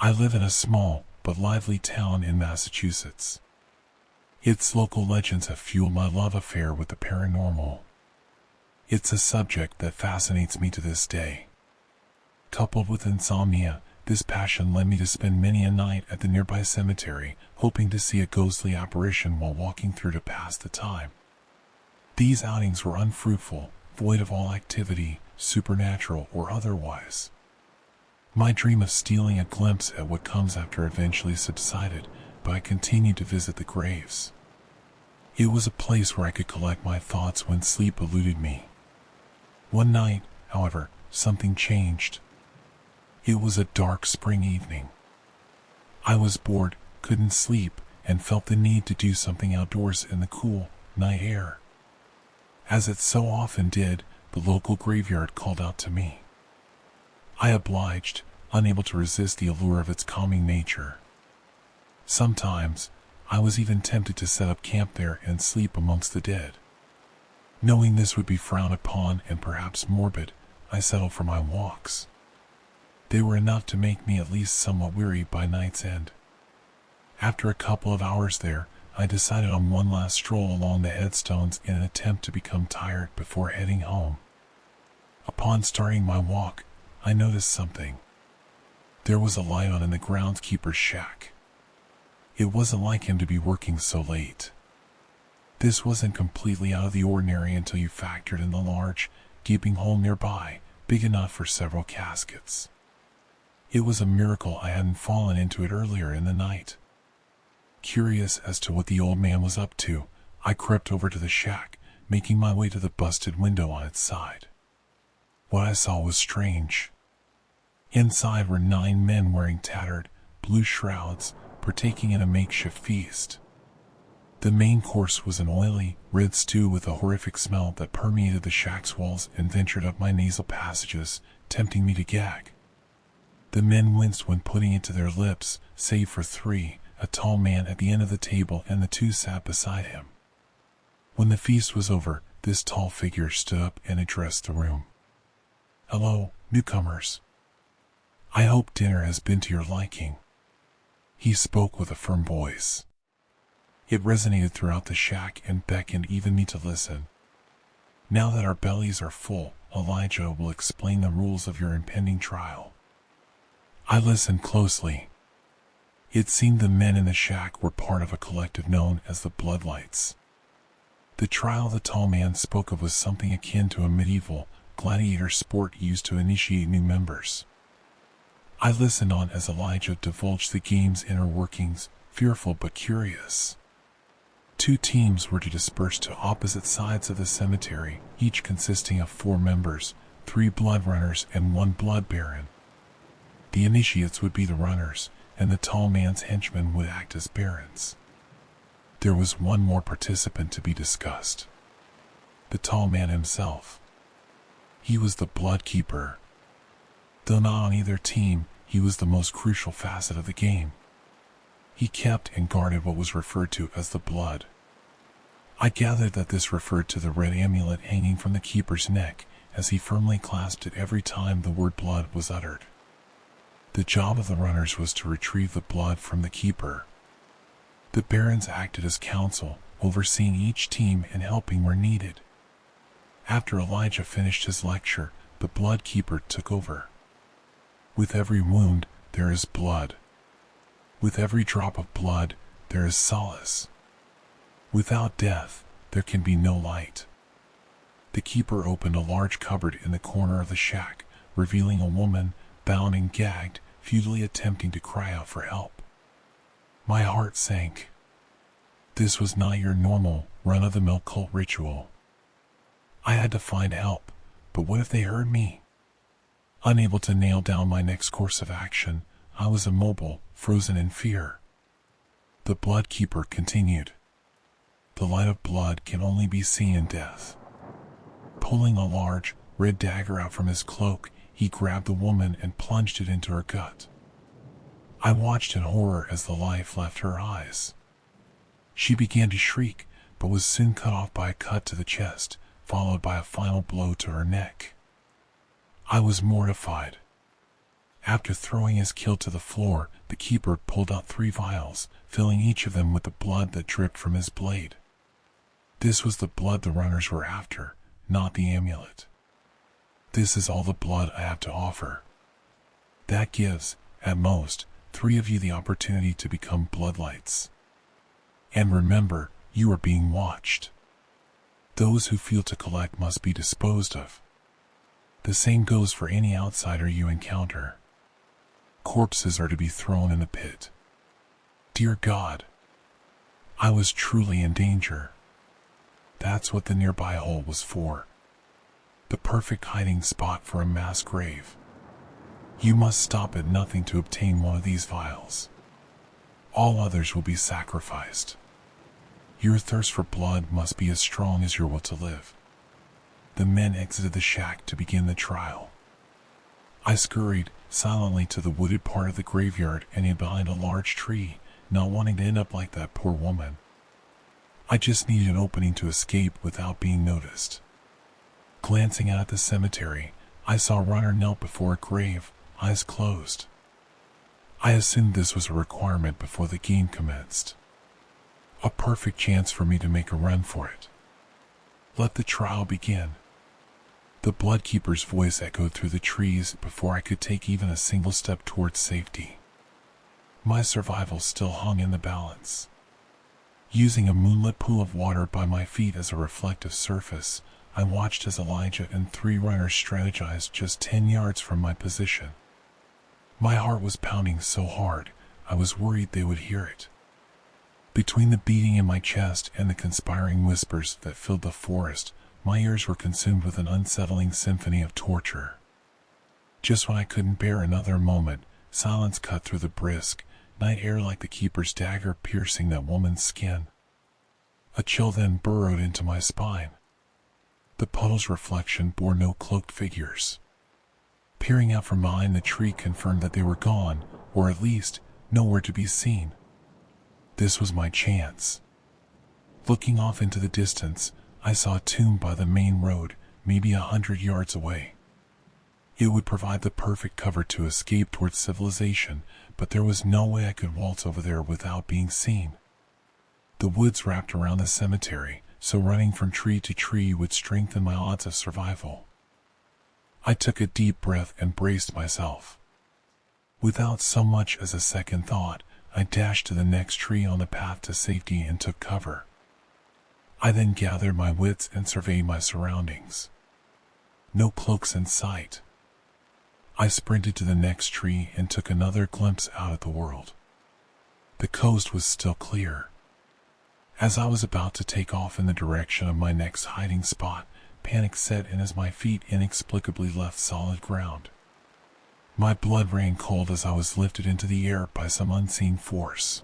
I live in a small but lively town in Massachusetts. Its local legends have fueled my love affair with the paranormal. It's a subject that fascinates me to this day. Coupled with insomnia, this passion led me to spend many a night at the nearby cemetery, hoping to see a ghostly apparition while walking through to pass the time. These outings were unfruitful, void of all activity, supernatural or otherwise. My dream of stealing a glimpse at what comes after eventually subsided, but I continued to visit the graves. It was a place where I could collect my thoughts when sleep eluded me. One night, however, something changed. It was a dark spring evening. I was bored, couldn't sleep, and felt the need to do something outdoors in the cool, night air. As it so often did, the local graveyard called out to me. I obliged, unable to resist the allure of its calming nature. Sometimes, I was even tempted to set up camp there and sleep amongst the dead. Knowing this would be frowned upon and perhaps morbid, I settled for my walks. They were enough to make me at least somewhat weary by night's end. After a couple of hours there, I decided on one last stroll along the headstones in an attempt to become tired before heading home. Upon starting my walk, I noticed something. There was a light on in the groundskeeper's shack. It wasn't like him to be working so late. This wasn't completely out of the ordinary until you factored in the large, gaping hole nearby, big enough for several caskets. It was a miracle I hadn't fallen into it earlier in the night. Curious as to what the old man was up to, I crept over to the shack, making my way to the busted window on its side. What I saw was strange. Inside were 9 men wearing tattered, blue shrouds, partaking in a makeshift feast. The main course was an oily, red stew with a horrific smell that permeated the shack's walls and ventured up my nasal passages, tempting me to gag. The men winced when putting it to their lips, save for 3, a tall man at the end of the table and the 2 sat beside him. When the feast was over, this tall figure stood up and addressed the room. "Hello, newcomers. I hope dinner has been to your liking." He spoke with a firm voice. It resonated throughout the shack and beckoned even me to listen. "Now that our bellies are full, Elijah will explain the rules of your impending trial." I listened closely. It seemed the men in the shack were part of a collective known as the Bloodlights. The trial the tall man spoke of was something akin to a medieval, gladiator sport used to initiate new members. I listened on as Elijah divulged the game's inner workings, fearful but curious. 2 teams were to disperse to opposite sides of the cemetery, each consisting of 4 members, 3 blood runners and 1 blood baron. The initiates would be the runners, and the tall man's henchmen would act as barons. There was one more participant to be discussed. The tall man himself. He was the blood keeper. Though not on either team, he was the most crucial facet of the game. He kept and guarded what was referred to as the blood. I gathered that this referred to the red amulet hanging from the keeper's neck, as he firmly clasped it every time the word blood was uttered. The job of the runners was to retrieve the blood from the keeper. The barons acted as counsel, overseeing each team and helping where needed. After Elijah finished his lecture, the blood keeper took over. "With every wound, there is blood. With every drop of blood, there is solace. Without death, there can be no light." The keeper opened a large cupboard in the corner of the shack, revealing a woman, bound and gagged, futilely attempting to cry out for help. My heart sank. This was not your normal, run-of-the-mill cult ritual. I had to find help, but what if they heard me? Unable to nail down my next course of action, I was immobile, frozen in fear. The blood keeper continued. "The light of blood can only be seen in death." Pulling a large, red dagger out from his cloak, he grabbed the woman and plunged it into her gut. I watched in horror as the life left her eyes. She began to shriek, but was soon cut off by a cut to the chest, followed by a final blow to her neck. I was mortified. After throwing his kill to the floor, the keeper pulled out 3 vials, filling each of them with the blood that dripped from his blade. This was the blood the runners were after, not the amulet. This is all the blood I have to offer. That gives, at most, 3 of you the opportunity to become bloodlights. And remember, you are being watched. Those who fail to collect must be disposed of. The same goes for any outsider you encounter. Corpses are to be thrown in the pit. Dear God, I was truly in danger. That's what the nearby hole was for. The perfect hiding spot for a mass grave. You must stop at nothing to obtain one of these vials. All others will be sacrificed. Your thirst for blood must be as strong as your will to live. The men exited the shack to begin the trial. I scurried silently to the wooded part of the graveyard and hid behind a large tree, not wanting to end up like that poor woman. I just needed an opening to escape without being noticed. Glancing out at the cemetery, I saw a runner knelt before a grave, eyes closed. I assumed this was a requirement before the game commenced. A perfect chance for me to make a run for it. Let the trial begin. The bloodkeeper's voice echoed through the trees before I could take even a single step towards safety. My survival still hung in the balance. Using a moonlit pool of water by my feet as a reflective surface, I watched as Elijah and 3 runners strategized just 10 yards from my position. My heart was pounding so hard, I was worried they would hear it. Between the beating in my chest and the conspiring whispers that filled the forest, my ears were consumed with an unsettling symphony of torture. Just when I couldn't bear another moment, silence cut through the brisk night air like the keeper's dagger piercing that woman's skin. A chill then burrowed into my spine. The puddle's reflection bore no cloaked figures. Peering out from behind the tree confirmed that they were gone, or at least, nowhere to be seen. This was my chance. Looking off into the distance, I saw a tomb by the main road, maybe 100 yards away. It would provide the perfect cover to escape towards civilization, but there was no way I could waltz over there without being seen. The woods wrapped around the cemetery, so running from tree to tree would strengthen my odds of survival. I took a deep breath and braced myself. Without so much as a second thought, I dashed to the next tree on the path to safety and took cover. I then gathered my wits and surveyed my surroundings. No cloaks in sight. I sprinted to the next tree and took another glimpse out at the world. The coast was still clear. As I was about to take off in the direction of my next hiding spot, panic set in as my feet inexplicably left solid ground. My blood ran cold as I was lifted into the air by some unseen force.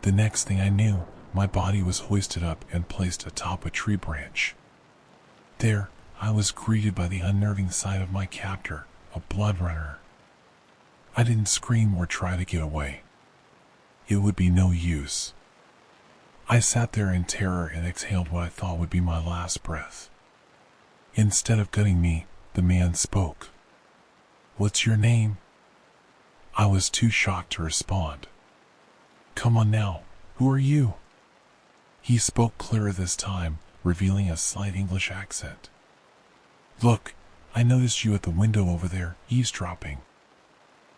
The next thing I knew, my body was hoisted up and placed atop a tree branch. There, I was greeted by the unnerving sight of my captor, a blood runner. I didn't scream or try to get away. It would be no use. I sat there in terror and exhaled what I thought would be my last breath. Instead of gutting me, the man spoke. "What's your name?" I was too shocked to respond. "Come on now, who are you?" He spoke clearer this time, revealing a slight English accent. "Look, I noticed you at the window over there, eavesdropping.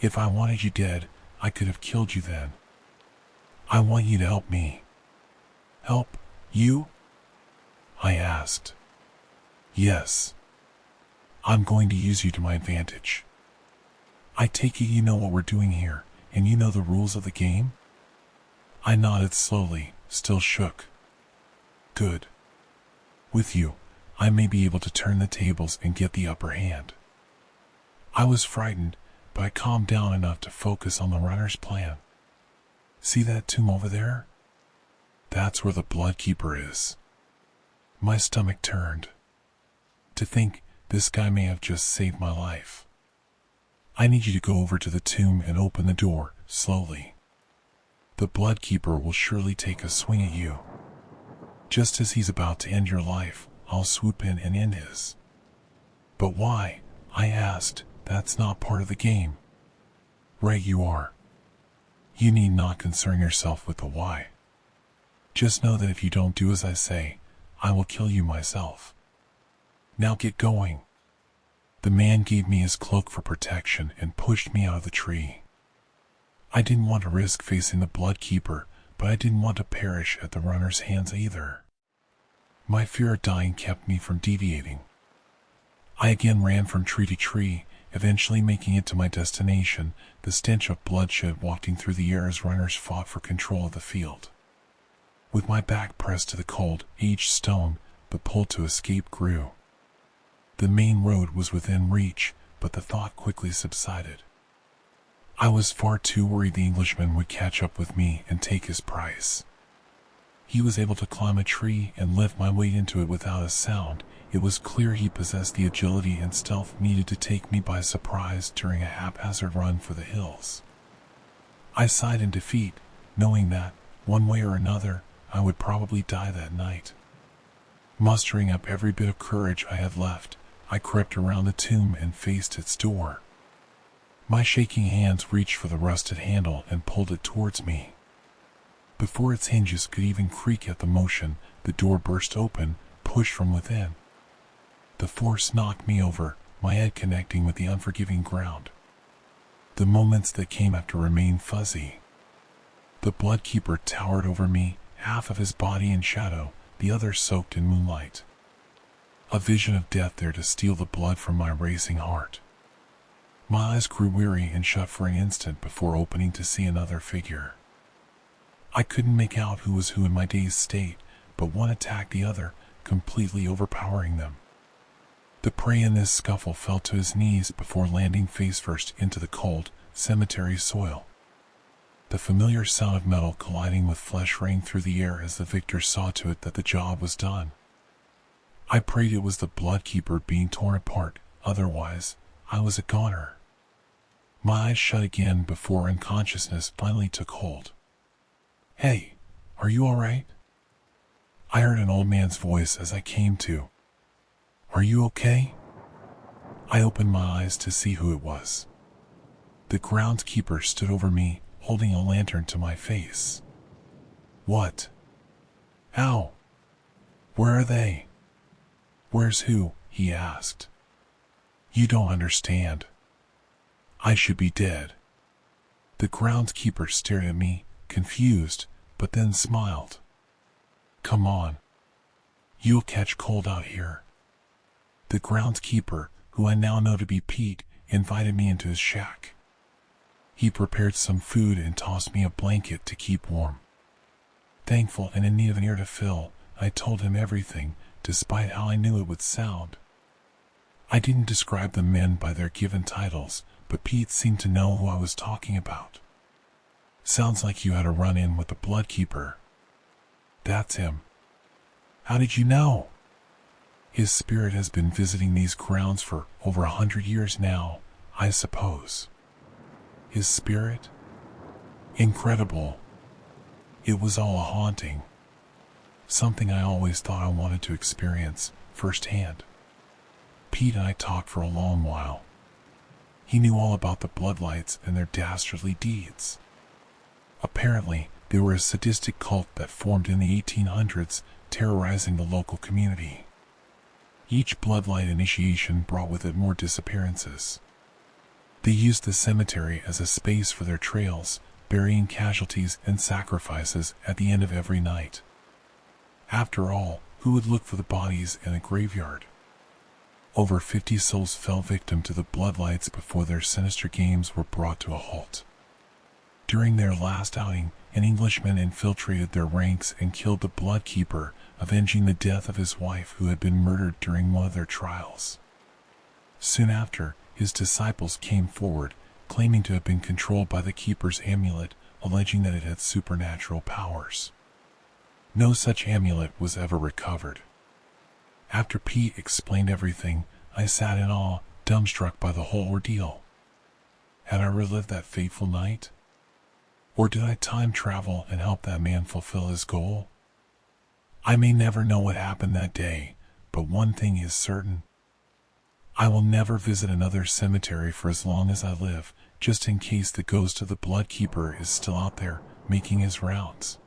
If I wanted you dead, I could have killed you then. I want you to help me." "Help? You?" I asked. "Yes. I'm going to use you to my advantage. I take it you know what we're doing here, and you know the rules of the game?" I nodded slowly, still shook. "Good. With you, I may be able to turn the tables and get the upper hand." I was frightened, but I calmed down enough to focus on the runner's plan. "See that tomb over there? That's where the bloodkeeper is." My stomach turned. To think this guy may have just saved my life. "I need you to go over to the tomb and open the door, slowly. The bloodkeeper will surely take a swing at you. Just as he's about to end your life, I'll swoop in and end his." "But why?" I asked. "That's not part of the game." Right you are. You need not concern yourself with the why. Just know that if you don't do as I say, I will kill you myself. Now get going. The man gave me his cloak for protection and pushed me out of the tree. I didn't want to risk facing the Blood Keeper, but I didn't want to perish at the runner's hands either. My fear of dying kept me from deviating. I again ran from tree to tree, eventually making it to my destination, the stench of bloodshed wafting through the air as runners fought for control of the field. With my back pressed to the cold, aged stone, the pull to escape grew. The main road was within reach, but the thought quickly subsided. I was far too worried the Englishman would catch up with me and take his price. He was able to climb a tree and lift my weight into it without a sound. It was clear he possessed the agility and stealth needed to take me by surprise during a haphazard run for the hills. I sighed in defeat, knowing that, one way or another, I would probably die that night. Mustering up every bit of courage I had left, I crept around the tomb and faced its door. My shaking hands reached for the rusted handle and pulled it towards me. Before its hinges could even creak at the motion, the door burst open, pushed from within. The force knocked me over, my head connecting with the unforgiving ground. The moments that came after remained fuzzy. The Blood Keeper towered over me, half of his body in shadow, the other soaked in moonlight. A vision of death there to steal the blood from my racing heart. My eyes grew weary and shut for an instant before opening to see another figure. I couldn't make out who was who in my dazed state, but one attacked the other, completely overpowering them. The prey in this scuffle fell to his knees before landing face first into the cold, cemetery soil. The familiar sound of metal colliding with flesh rang through the air as the victor saw to it that the job was done. I prayed it was the Blood Keeper being torn apart, otherwise, I was a goner. My eyes shut again before unconsciousness finally took hold. "Hey, are you alright?" I heard an old man's voice as I came to. "Are you okay?" I opened my eyes to see who it was. The groundskeeper stood over me, holding a lantern to my face. "What? How? Where are they?" "Where's who?" he asked. "You don't understand. I should be dead." The groundskeeper stared at me, confused, but then smiled. "Come on. You'll catch cold out here." The groundskeeper, who I now know to be Pete, invited me into his shack. He prepared some food and tossed me a blanket to keep warm. Thankful and in need of an ear to fill, I told him everything, despite how I knew it would sound. I didn't describe the men by their given titles, but Pete seemed to know who I was talking about. "Sounds like you had a run-in with the Blood Keeper." "That's him." "How did you know?" "His spirit has been visiting these grounds for over 100 years now, I suppose." "His spirit? Incredible. It was all a haunting. Something I always thought I wanted to experience firsthand." Pete and I talked for a long while. He knew all about the Bloodlights and their dastardly deeds. Apparently, they were a sadistic cult that formed in the 1800s, terrorizing the local community. Each Bloodlight initiation brought with it more disappearances. They used the cemetery as a space for their trails, burying casualties and sacrifices at the end of every night. After all, who would look for the bodies in a graveyard? Over 50 souls fell victim to the Bloodlights before their sinister games were brought to a halt. During their last outing, an Englishman infiltrated their ranks and killed the Blood Keeper, avenging the death of his wife who had been murdered during one of their trials. Soon after, his disciples came forward, claiming to have been controlled by the Keeper's amulet, alleging that it had supernatural powers. No such amulet was ever recovered. After Pete explained everything, I sat in awe, dumbstruck by the whole ordeal. Had I relived that fateful night? Or did I time travel and help that man fulfill his goal? I may never know what happened that day, but one thing is certain. I will never visit another cemetery for as long as I live, just in case the ghost of the blood keeper is still out there, making his rounds.